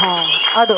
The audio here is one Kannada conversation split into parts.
ಹಾಂ ಅದು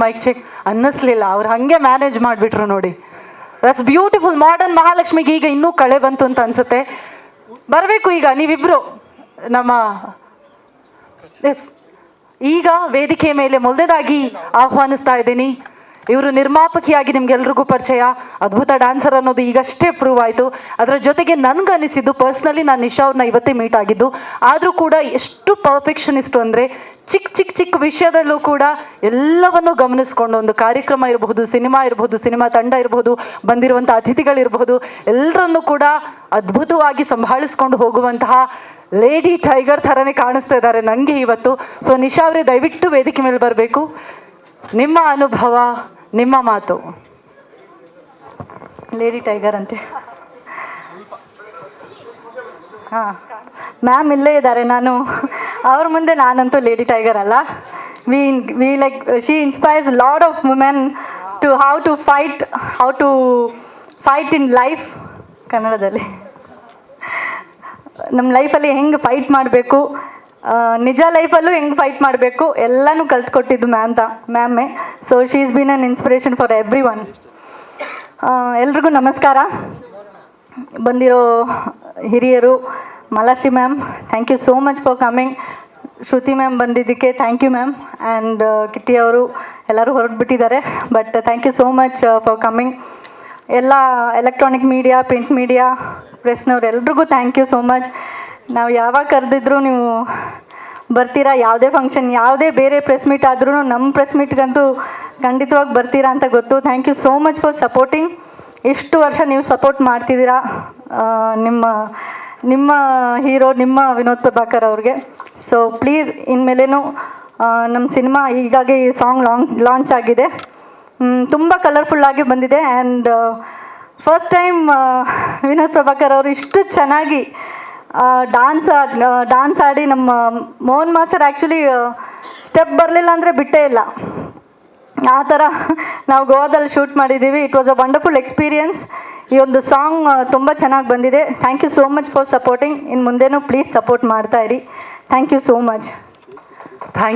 ಮೈಕ್ ಚೆಕ್ ಅನ್ನಿಸ್ಲಿಲ್ಲ, ಅವ್ರು ಹಾಗೆ ಮ್ಯಾನೇಜ್ ಮಾಡಿಬಿಟ್ರು ನೋಡಿ. That's beautiful. ಮಾಡರ್ನ್ ಮಹಾಲಕ್ಷ್ಮಿಗೆ ಈಗ ಇನ್ನೂ ಕಳೆ ಬಂತು ಅಂತ ಅನ್ಸುತ್ತೆ. ಬರಬೇಕು ಈಗ ನೀವಿಬ್ರು ನಮ್ಮ ಈಗ ವೇದಿಕೆ ಮೇಲೆ ಮೊದಲನೇದಾಗಿ ಆಹ್ವಾನಿಸ್ತಾ ಇದ್ದೀನಿ. ಇವರು ನಿರ್ಮಾಪಕಿಯಾಗಿ ನಿಮ್ಗೆಲ್ರಿಗೂ ಪರಿಚಯ, ಅದ್ಭುತ ಡ್ಯಾನ್ಸರ್ ಅನ್ನೋದು ಈಗಷ್ಟೇ ಪ್ರೂವ್ ಆಯಿತು. ಅದರ ಜೊತೆಗೆ ನನಗನ್ನಿಸಿದ್ದು ಪರ್ಸ್ನಲಿ, ನಾನು ನಿಶಾ ಅವ್ರನ್ನ ಇವತ್ತೇ ಮೀಟ್ ಆಗಿದ್ದು, ಆದರೂ ಕೂಡ ಎಷ್ಟು ಪರ್ಫೆಕ್ಷನಿಸ್ಟು ಅಂದರೆ ಚಿಕ್ಕ ಚಿಕ್ಕ ಚಿಕ್ಕ ವಿಷಯದಲ್ಲೂ ಕೂಡ ಎಲ್ಲವನ್ನು ಗಮನಿಸ್ಕೊಂಡು, ಒಂದು ಕಾರ್ಯಕ್ರಮ ಇರಬಹುದು, ಸಿನಿಮಾ ಇರಬಹುದು, ಸಿನಿಮಾ ತಂಡ ಇರಬಹುದು, ಬಂದಿರುವಂಥ ಅತಿಥಿಗಳಿರಬಹುದು, ಎಲ್ಲರನ್ನೂ ಕೂಡ ಅದ್ಭುತವಾಗಿ ಸಂಭಾಳಿಸ್ಕೊಂಡು ಹೋಗುವಂತಹ ಲೇಡಿ ಟೈಗರ್ ಥರನೇ ಕಾಣಿಸ್ತಾ ಇದ್ದಾರೆ ನನಗೆ ಇವತ್ತು. ಸೊ ನಿಶಾ ಅವರೇ ದಯವಿಟ್ಟು ವೇದಿಕೆ ಮೇಲೆ ಬರಬೇಕು. ನಿಮ್ಮ ಅನುಭವ, ನಿಮ್ಮ ಮಾತು. ಲೇಡಿ ಟೈಗರ್ ಅಂತೆ. ಹಾಂ, ಮ್ಯಾಮ್ ಇಲ್ಲೇ ಇದ್ದಾರೆ. ನಾನು ಅವ್ರ ಮುಂದೆ ನಾನಂತೂ ಲೇಡಿ ಟೈಗರ್ ಅಲ್ಲ. We like she inspires lot of women to how to fight in life. ಕನ್ನಡದಲ್ಲಿ ನಮ್ಮ ಲೈಫಲ್ಲಿ ಹೆಂಗೆ ಫೈಟ್ ಮಾಡಬೇಕು, ನಿಜ ಲೈಫಲ್ಲೂ ಹೆಂಗೆ ಫೈಟ್ ಮಾಡಬೇಕು ಎಲ್ಲನೂ ಕಲ್ತ್ಕೊಟ್ಟಿದ್ದು ಮ್ಯಾಮೇ. So she is been an inspiration for every one. ಎಲ್ರಿಗೂ ನಮಸ್ಕಾರ. ಬಂದಿರೋ ಹಿರಿಯರು, Malashri ma'am, thank you so much for coming. Shruti ma'am ಬಂದಿದ್ದಕ್ಕೆ thank you ma'am. And Kitty ಅವರು ಎಲ್ಲರೂ ಹೊರಟ್ಬಿಟ್ಟಿದ್ದಾರೆ, but thank you so much for coming. ಎಲ್ಲ ಎಲೆಕ್ಟ್ರಾನಿಕ್ ಮೀಡಿಯಾ, ಪ್ರಿಂಟ್ ಮೀಡಿಯಾ, ಪ್ರೆಸ್ನವ್ರು ಎಲ್ರಿಗೂ ಥ್ಯಾಂಕ್ ಯು ಸೋ ಮಚ್. ನಾವು ಯಾವಾಗ ಕರೆದಿದ್ರು ನೀವು ಬರ್ತೀರಾ. ಯಾವುದೇ ಫಂಕ್ಷನ್, ಯಾವುದೇ ಬೇರೆ ಪ್ರೆಸ್ ಮೀಟ್ ಆದ್ರೂ ನಮ್ಮ ಪ್ರೆಸ್ ಮೀಟ್ಗಂತೂ ಖಂಡಿತವಾಗಿ ಬರ್ತೀರಾ ಅಂತ ಗೊತ್ತು. Thank you so much for supporting. ಇಷ್ಟು ವರ್ಷ ನೀವು ಸಪೋರ್ಟ್ ಮಾಡ್ತಿದ್ದೀರಾ ನಿಮ್ಮ ಹೀರೋ, ನಿಮ್ಮ ವಿನೋದ್ ಪ್ರಭಾಕರ್ ಅವ್ರಿಗೆ. ಸೊ ಪ್ಲೀಸ್ ಇನ್ಮೇಲೇನು ನಮ್ಮ ಸಿನಿಮಾ ಹೀಗಾಗಿ ಸಾಂಗ್ ಲಾಂಚ್ ಆಗಿದೆ, ತುಂಬ ಕಲರ್ಫುಲ್ಲಾಗಿ ಬಂದಿದೆ. And first time Vinod Prabhakar ಅವರು ಇಷ್ಟು ಚೆನ್ನಾಗಿ ಡಾನ್ಸ್ ಆಡಿ, ನಮ್ಮ ಮೋಹನ್ ಮಾಸ್ಟರ್ ಆ್ಯಕ್ಚುಲಿ ಸ್ಟೆಪ್ ಬರಲಿಲ್ಲ ಅಂದರೆ ಬಿಟ್ಟೇ ಇಲ್ಲ. ಆ ಥರ ನಾವು ಗೋವಾದಲ್ಲಿ ಶೂಟ್ ಮಾಡಿದ್ದೀವಿ. It was a wonderful experience. ಈ ಒಂದು ಸಾಂಗ್ ತುಂಬ ಚೆನ್ನಾಗಿ ಬಂದಿದೆ. Thank you so much for supporting. ಇನ್ನು ಮುಂದೆನೂ ಪ್ಲೀಸ್ ಸಪೋರ್ಟ್ ಮಾಡ್ತಾಯಿರಿ. Thank you so much.